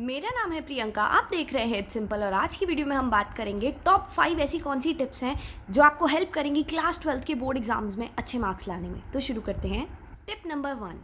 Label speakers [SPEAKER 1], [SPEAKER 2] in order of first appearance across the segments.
[SPEAKER 1] मेरा नाम है प्रियंका, आप देख रहे हैं इट्स सिंपल। और आज की वीडियो में हम बात करेंगे टॉप 5 ऐसी कौन सी टिप्स हैं जो आपको हेल्प करेंगी क्लास 12th के बोर्ड एग्जाम्स में अच्छे मार्क्स लाने में। तो शुरू करते हैं। टिप नंबर 1,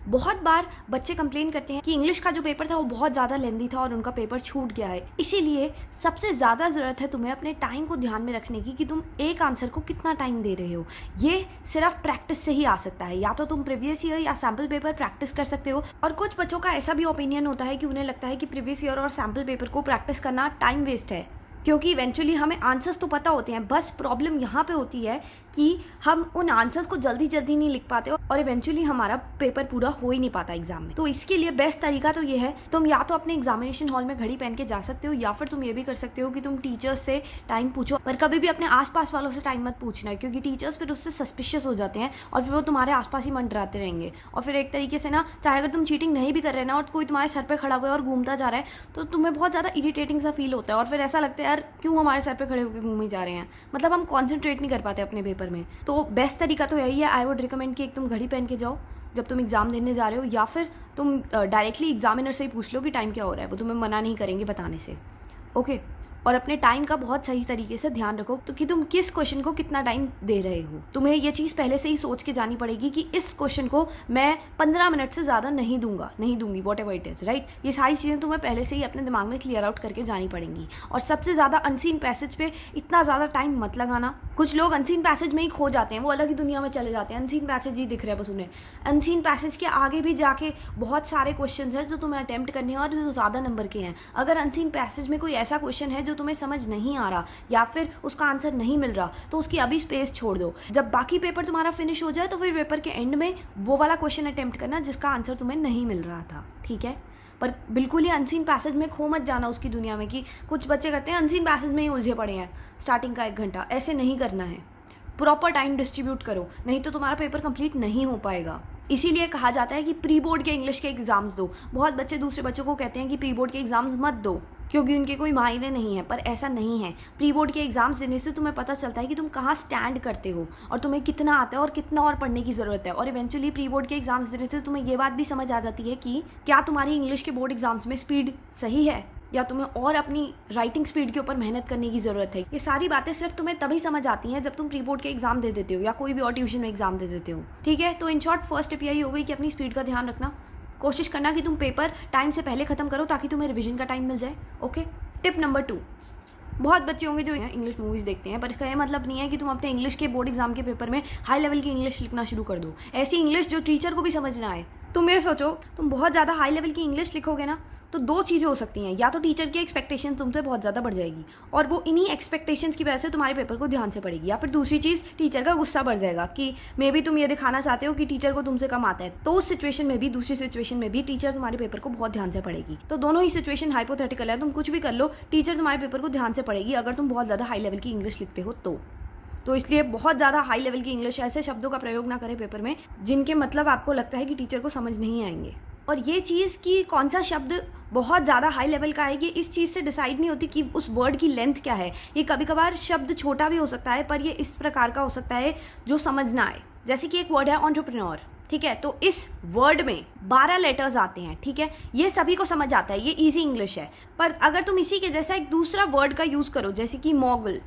[SPEAKER 1] बहुत बार बच्चे कंप्लेन करते हैं कि इंग्लिश का जो पेपर था वो बहुत ज़्यादा लेंदी था और उनका पेपर छूट गया है। इसीलिए सबसे ज़्यादा ज़रूरत है तुम्हें अपने टाइम को ध्यान में रखने की कि तुम एक आंसर को कितना टाइम दे रहे हो। ये सिर्फ प्रैक्टिस से ही आ सकता है। या तो तुम प्रीवियस ईयर या सैम्पल पेपर प्रैक्टिस कर सकते हो। और कुछ बच्चों का ऐसा भी ओपिनियन होता है कि उन्हें लगता है कि प्रीवियस ईयर और सैम्पल पेपर को प्रैक्टिस करना टाइम वेस्ट है, क्योंकि इवेंचुअली हमें आंसर्स तो पता होते हैं। बस प्रॉब्लम यहाँ पे होती है कि हम उन आंसर्स को जल्दी जल्दी नहीं लिख पाते और इवेंचुअली हमारा पेपर पूरा हो ही नहीं पाता एग्जाम में। तो इसके लिए बेस्ट तरीका तो ये है, तुम या तो अपने एग्जामिनेशन हॉल में घड़ी पहन के जा सकते हो, या फिर तुम ये भी कर सकते हो कि तुम टीचर्स से टाइम पूछो। पर कभी भी अपने आसपास वालों से टाइम मत पूछना है, क्योंकि टीचर्स फिर उससे सस्पिशियस हो जाते हैं और फिर वो तुम्हारे आसपास ही मंडराते रहेंगे। और फिर एक तरीके से ना, चाहे अगर तुम चीटिंग नहीं भी कर रहे ना और कोई तुम्हारे सर पे खड़ा हुआ है और घूमता जा रहा है, तो तुम्हें बहुत ज़्यादा इरिटेटिंग सा फील होता है और फिर ऐसा लगता है यार क्यों हमारे सर पे खड़े होकर घूम ही जा रहे हैं। मतलब हम कॉन्सेंट्रेट नहीं कर पाते अपने पेपर में। तो बेस्ट तरीका तो यही है। आई वुड रिकमेंड कि एक तुम घड़ी पहन के जाओ जब तुम एग्जाम देने जा रहे हो, या फिर तुम डायरेक्टली एग्जामिनर से ही पूछ लो कि टाइम क्या हो रहा है। वो तुम्हें मना नहीं करेंगे बताने से। ओके। और अपने टाइम का बहुत सही तरीके से ध्यान रखो तो कि तुम किस क्वेश्चन को कितना टाइम दे रहे हो। तुम्हें ये चीज़ पहले से ही सोच के जानी पड़ेगी कि इस क्वेश्चन को मैं 15 मिनट से ज़्यादा नहीं दूंगी, what ever it is, right. ये सारी चीज़ें तुम्हें पहले से ही अपने दिमाग में क्लियर आउट करके जानी पड़ेंगी। और सबसे ज़्यादा अनसीन पैसेज पे इतना ज़्यादा टाइम मत लगाना। कुछ लोग अनसीन पैसेज में ही खो जाते हैं, वो अलग ही दुनिया में चले जाते हैं। अनसीन पैसेज ही दिख रहा है बस उन्हें। अनसीन पैसेज के आगे भी जाके बहुत सारे क्वेश्चन हैं जो तुम्हें अटेम्प्ट करने हैं और जो ज़्यादा नंबर के हैं। अगर अनसीन पैसेज में कोई ऐसा क्वेश्चन है जो तुम्हें समझ नहीं आ रहा या फिर उसका आंसर नहीं मिल रहा, तो उसकी अभी स्पेस छोड़ दो। जब बाकी पेपर तुम्हारा फिनिश हो जाए तो फिर पेपर के एंड में वो वाला क्वेश्चन अटेम्प्ट करना जिसका आंसर तुम्हें नहीं मिल रहा था, ठीक है। पर बिल्कुल ही अनसीन पैसेज में खो मत जाना उसकी दुनिया में कि कुछ बच्चे करते हैं अनसीन पैसेज में ही उलझे पड़े हैं स्टार्टिंग का 1 घंटा। ऐसे नहीं करना है। प्रॉपर टाइम डिस्ट्रीब्यूट करो, नहीं तो तुम्हारा पेपर कंप्लीट नहीं हो पाएगा। इसीलिए कहा जाता है कि प्री बोर्ड के इंग्लिश के एग्जाम्स दो। बहुत बच्चे दूसरे बच्चों को कहते हैं कि प्री बोर्ड के एग्जाम्स मत दो क्योंकि उनके कोई मायने नहीं है, पर ऐसा नहीं है। प्री बोर्ड के एग्जाम्स देने से तुम्हें पता चलता है कि तुम कहाँ स्टैंड करते हो और तुम्हें कितना आता है और कितना और पढ़ने की ज़रूरत है। और इवेंचुअली प्री बोर्ड के एग्जाम्स देने से तुम्हें ये बात भी समझ आ जाती है कि क्या तुम्हारी इंग्लिश के बोर्ड एग्जाम्स में स्पीड सही है या तुम्हें और अपनी राइटिंग स्पीड के ऊपर मेहनत करने की ज़रूरत है। ये सारी बातें सिर्फ तुम्हें तभी समझ आती हैं जब तुम प्री बोर्ड के एग्जाम दे देते हो या कोई भी और ट्यूशन में एग्जाम दे देते हो, ठीक है। तो इन शॉर्ट फर्स्ट टिप यही हो गई कि अपनी स्पीड का ध्यान रखना। कोशिश करना कि तुम पेपर टाइम से पहले ख़त्म करो ताकि तुम्हें रिविजन का टाइम मिल जाए। ओके। टिप नंबर 2, बहुत बच्चे होंगे जो इंग्लिश मूवीज़ देखते हैं, पर इसका ये मतलब नहीं है कि तुम अपने इंग्लिश के बोर्ड एग्जाम के पेपर में हाई लेवल की इंग्लिश लिखना शुरू कर दो। ऐसी इंग्लिश जो टीचर को भी समझ ना आए। तुम ये सोचो, तुम बहुत ज़्यादा हाई लेवल की इंग्लिश लिखोगे ना तो 2 चीज़ें हो सकती हैं। या तो टीचर की एक्सपेक्टेशन तुमसे बहुत ज़्यादा बढ़ जाएगी और वो इन्हीं एक्सपेक्टेशंस की वजह से तुम्हारे पेपर को ध्यान से पढ़ेगी, या फिर दूसरी चीज़ टीचर का गुस्सा बढ़ जाएगा कि मे बी तुम ये दिखाना चाहते हो कि टीचर को तुमसे कम आता है। तो उस सिचुएशन में भी, दूसरी सिचुएशन में भी टीचर तुम्हारे पेपर को बहुत ध्यान से पढ़ेगी। तो दोनों ही सिचुएशन हाइपोथेटिकल है। तुम कुछ भी कर लो, टीचर तुम्हारे पेपर को ध्यान से पढ़ेगी अगर तुम बहुत ज़्यादा हाई लेवल की इंग्लिश लिखते हो तो इसलिए बहुत ज़्यादा हाई लेवल की इंग्लिश, ऐसे शब्दों का प्रयोग ना करें पेपर में जिनके मतलब आपको लगता है कि टीचर को समझ नहीं आएंगे। और ये चीज़ कि कौन सा शब्द बहुत ज़्यादा हाई लेवल का है, ये इस चीज़ से डिसाइड नहीं होती कि उस वर्ड की लेंथ क्या है। ये कभी कभार शब्द छोटा भी हो सकता है, पर ये इस प्रकार का हो सकता है जो समझ ना आए। जैसे कि एक वर्ड है एंटरप्रेन्योर, ठीक है। तो इस वर्ड में 12 लेटर्स आते हैं, ठीक है। ये सभी को समझ आता है, ये ईजी इंग्लिश है। पर अगर तुम इसी के जैसा एक दूसरा वर्ड का यूज़ करो, जैसे कि मोगल,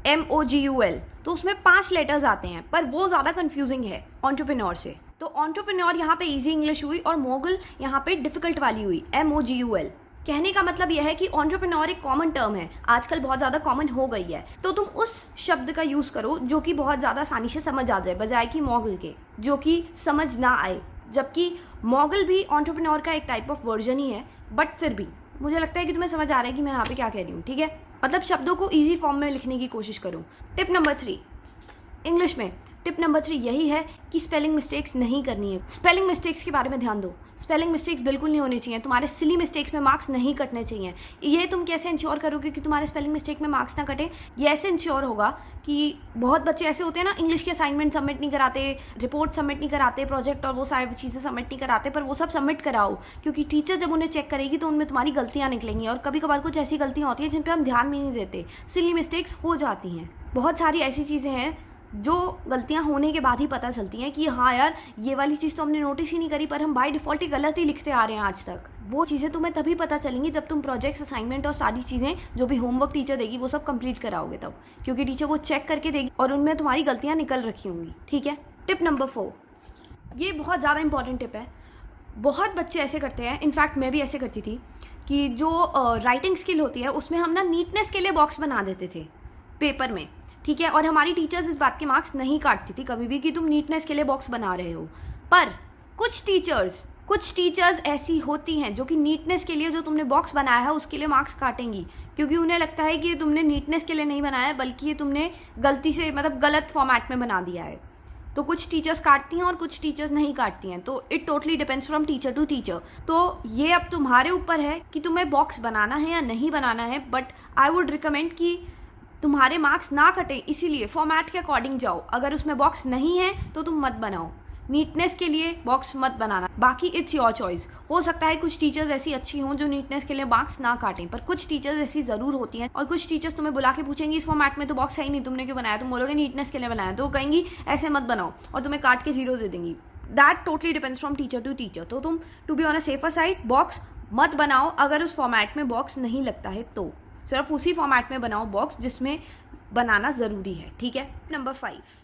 [SPEAKER 1] MOGUL, तो उसमें 5 लेटर्स आते हैं, पर वो ज़्यादा कंफ्यूजिंग है एंटरप्रेन्योर से। तो एंटरप्रेन्योर यहाँ पे इजी इंग्लिश हुई और मोगल यहाँ पे डिफिकल्ट वाली हुई, MOGUL। कहने का मतलब यह है कि एंटरप्रेन्योर एक कॉमन टर्म है, आजकल बहुत ज़्यादा कॉमन हो गई है। तो तुम उस शब्द का यूज़ करो जो कि बहुत ज़्यादा आसानी से समझ आ जाए, बजाय कि मोगल के जो कि समझ ना आए। जबकि मोगल भी एंटरप्रेन्योर का एक टाइप ऑफ वर्जन ही है, बट फिर भी मुझे लगता है कि तुम्हें समझ आ रहा है कि मैं यहाँ पे क्या कह रही हूँ, ठीक है। मतलब शब्दों को ईजी फॉर्म में लिखने की कोशिश करो। टिप नंबर 3, इंग्लिश में टिप नंबर 3 यही है कि स्पेलिंग मिस्टेक्स नहीं करनी है। स्पेलिंग मिस्टेक्स के बारे में ध्यान दो। स्पेलिंग मिस्टेक्स बिल्कुल नहीं होनी चाहिए। तुम्हारे सिली मिस्टेक्स में मार्क्स नहीं कटने चाहिए। ये तुम कैसे इंश्योर करोगे कि तुम्हारे स्पेलिंग मिस्टेक में मार्क्स ना कटे? ये ऐसे इंश्योर होगा कि बहुत बच्चे ऐसे होते हैं ना, इंग्लिश के असाइनमेंट सबमिट नहीं कराते, रिपोर्ट सबमिट नहीं कराते, प्रोजेक्ट और वो सारी चीज़ें सबमिट नहीं कराते, पर वो सब सबमिट कराओ क्योंकि टीचर जब उन्हें चेक करेगी तो उनमें तुम्हारी गलतियाँ निकलेंगी। और कभी कभार कुछ ऐसी गलतियाँ होती हैं जिन पर हम ध्यान भी नहीं देते, सिली मिस्टेक्स हो जाती हैं। बहुत सारी ऐसी चीज़ें हैं जो गलतियां होने के बाद ही पता चलती हैं कि हाँ यार, ये वाली चीज़ तो हमने नोटिस ही नहीं करी, पर हम बाय डिफ़ॉल्ट ही गलत ही लिखते आ रहे हैं आज तक। वो चीज़ें तुम्हें तभी पता चलेंगी जब तुम प्रोजेक्ट्स, असाइनमेंट और सारी चीज़ें जो भी होमवर्क टीचर देगी वो सब कंप्लीट कराओगे तब, क्योंकि टीचर वो चेक करके देगी और उनमें तुम्हारी गलतियाँ निकल रखी होंगी। ठीक है। टिप नंबर 4, ये बहुत ज़्यादा इंपॉर्टेंट टिप है। बहुत बच्चे ऐसे करते हैं, इनफैक्ट मैं भी ऐसे करती थी, कि जो राइटिंग स्किल होती है उसमें हम ना नीटनेस के लिए बॉक्स बना देते थे पेपर में। ठीक है। और हमारी टीचर्स इस बात के मार्क्स नहीं काटती थी कभी भी कि तुम नीटनेस के लिए बॉक्स बना रहे हो। पर कुछ टीचर्स ऐसी होती हैं जो कि नीटनेस के लिए जो तुमने बॉक्स बनाया है उसके लिए मार्क्स काटेंगी, क्योंकि उन्हें लगता है कि ये तुमने नीटनेस के लिए नहीं बनाया है बल्कि ये तुमने गलती से मतलब गलत फॉर्मेट में बना दिया है। तो कुछ टीचर्स काटती हैं और कुछ टीचर्स नहीं काटती हैं। तो it totally depends from teacher to teacher. तो ये अब तुम्हारे ऊपर है कि तुम्हें बॉक्स बनाना है या नहीं बनाना है। बट आई वुड रिकमेंड कि तुम्हारे मार्क्स ना कटें, इसीलिए फॉर्मेट के अकॉर्डिंग जाओ। अगर उसमें बॉक्स नहीं है तो तुम मत बनाओ, नीटनेस के लिए बॉक्स मत बनाना। बाकी इट्स योर चॉइस। हो सकता है कुछ टीचर्स ऐसी अच्छी हों जो नीटनेस के लिए मार्क्स ना काटें, पर कुछ टीचर्स ऐसी ज़रूर होती हैं। और कुछ टीचर्स तुम्हें बुला के पूछेंगी इस फॉर्मेट में तो बॉक्स है ही नहीं, तुमने क्यों बनाया? तुम बोलोगे नीटनेस के लिए बनाया, तो वो कहेंगी ऐसे मत बनाओ और तुम्हें काट के 0 दे देंगी। That totally depends from teacher to teacher. तो तुम to be on a safer side box मत बनाओ। अगर उस फॉर्मेट में बॉक्स नहीं लगता है तो सिर्फ उसी फॉर्मेट में बनाओ बॉक्स जिसमें बनाना ज़रूरी है। ठीक है। नंबर 5,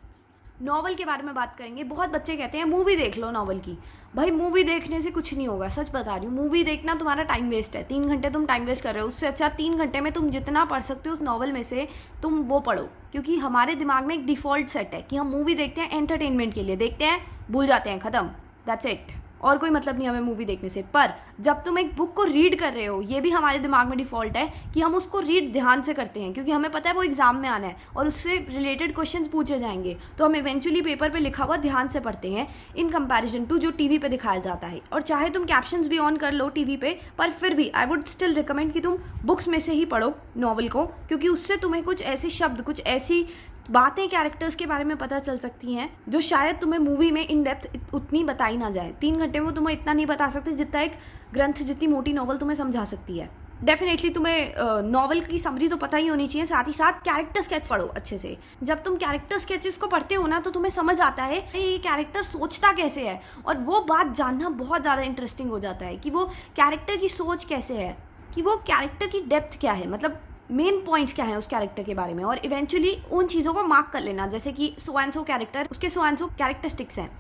[SPEAKER 1] नॉवल के बारे में बात करेंगे। बहुत बच्चे कहते हैं मूवी देख लो नॉवल की। भाई मूवी देखने से कुछ नहीं होगा, सच बता रही हूँ। मूवी देखना तुम्हारा टाइम वेस्ट है। 3 घंटे तुम टाइम वेस्ट कर रहे हो। उससे अच्छा 3 घंटे में तुम जितना पढ़ सकते हो उस नॉवल में से तुम वो पढ़ो, क्योंकि हमारे दिमाग में एक डिफ़ॉल्ट सेट है कि हम मूवी देखते हैं एंटरटेनमेंट के लिए, देखते हैं भूल जाते हैं, ख़त्म, दैट्स इट। और कोई मतलब नहीं हमें मूवी देखने से। पर जब तुम एक बुक को रीड कर रहे हो, ये भी हमारे दिमाग में डिफ़ॉल्ट है कि हम उसको रीड ध्यान से करते हैं, क्योंकि हमें पता है वो एग्जाम में आना है और उससे रिलेटेड क्वेश्चंस पूछे जाएंगे। तो हम इवेंचुअली पेपर पे लिखा हुआ ध्यान से पढ़ते हैं इन कंपैरिजन टू जो टीवी पे दिखाया जाता है। और चाहे तुम कैप्शंस भी ऑन कर लो टीवी पे, पर फिर भी आई वुड स्टिल रिकमेंड कि तुम बुक्स में से ही पढ़ो नॉवल को, क्योंकि उससे तुम्हें कुछ ऐसे शब्द, कुछ ऐसी बातें कैरेक्टर्स के बारे में पता चल सकती हैं जो शायद तुम्हें मूवी में इन डेप्थ उतनी बताई ना जाए। 3 घंटे में तुम्हें इतना नहीं बता सकते जितना एक ग्रंथ, जितनी मोटी नॉवल तुम्हें समझा सकती है। डेफिनेटली तुम्हें नॉवल की समरी तो पता ही होनी चाहिए, साथ ही साथ कैरेक्टर स्केच पढ़ो अच्छे से। जब तुम कैरेक्टर स्केचेस को पढ़ते हो ना तो तुम्हें समझ आता है ये कैरेक्टर सोचता कैसे है, और वो बात जानना बहुत ज़्यादा इंटरेस्टिंग हो जाता है कि वो कैरेक्टर की सोच कैसे है, कि वो कैरेक्टर की डेप्थ क्या है, मतलब मेन पॉइंट्स क्या हैं उस कैरेक्टर के बारे में। और इवेंचुअली उन चीज़ों को मार्क कर लेना, जैसे कि सो एंड सो कैरेक्टर, उसके सो एंड सो कैरेक्टरिस्टिक्स हैं।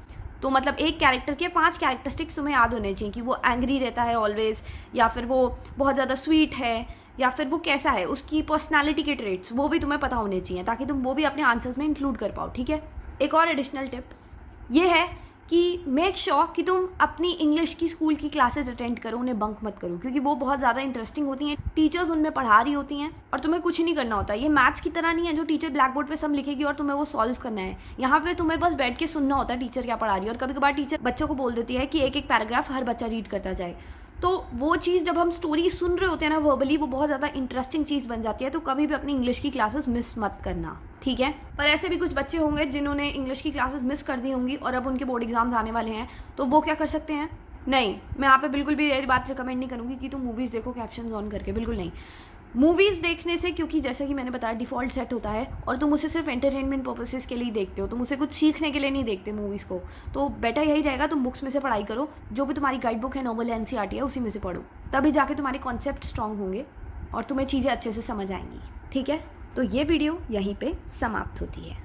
[SPEAKER 1] तो मतलब एक कैरेक्टर के 5 कैरेक्टरिस्टिक्स तुम्हें याद होने चाहिए कि वो एंग्री रहता है ऑलवेज, या फिर वो बहुत ज़्यादा स्वीट है, या फिर वो कैसा है, उसकी पर्सनैलिटी के ट्रेट्स वो भी तुम्हें पता होने चाहिए ताकि तुम वो भी अपने आंसर्स में इंक्लूड कर पाओ। ठीक है। एक और एडिशनल टिप ये है कि मेक श्योर कि तुम अपनी इंग्लिश की स्कूल की क्लासेस अटेंड करो, उन्हें बंक मत करो, क्योंकि वो बहुत ज़्यादा इंटरेस्टिंग होती हैं। टीचर्स उनमें पढ़ा रही होती हैं और तुम्हें कुछ नहीं करना होता है। ये मैथ्स की तरह नहीं है जो टीचर ब्लैक बोर्ड पे सब लिखेगी और तुम्हें वो सॉल्व करना है। यहाँ पे तुम्हें बस बैठ के सुनना होता है टीचर क्या पढ़ा रही है। और कभी कभार टीचर बच्चों को बोल देती है कि एक पैराग्राफ हर बच्चा रीड करता जाए। तो वो चीज़ जब हम स्टोरी सुन रहे होते हैं ना वर्बली, वो बहुत ज़्यादा इंटरेस्टिंग चीज़ बन जाती है। तो कभी भी अपनी इंग्लिश की क्लासेस मिस मत करना। ठीक है। पर ऐसे भी कुछ बच्चे होंगे जिन्होंने इंग्लिश की क्लासेस मिस कर दी होंगी और अब उनके बोर्ड एग्जाम्स आने वाले हैं, तो वो क्या कर सकते हैं? नहीं, मैं यहाँ पे बिल्कुल भी ये बात रिकमेंड नहीं करूँगी कि तुम मूवीज़ देखो कैप्शंस ऑन करके, बिल्कुल नहीं। मूवीज़ देखने से, क्योंकि जैसे कि मैंने बताया डिफ़ॉल्ट सेट होता है और तुम उसे सिर्फ एंटरटेनमेंट पर्पसेस के लिए देखते हो, तुम उसे कुछ सीखने के लिए नहीं देखते मूवीज़ को। तो बेटर यही रहेगा तुम बुक्स में से पढ़ाई करो, जो भी तुम्हारी गाइड बुक है, नॉवल है, एनसीईआरटी है, उसी में से पढ़ो, तभी जाके तुम्हारे कॉन्सेप्ट स्ट्रांग होंगे और तुम्हें चीज़ें अच्छे से समझ आएंगी। ठीक है। तो ये वीडियो यहीं पे समाप्त होती है।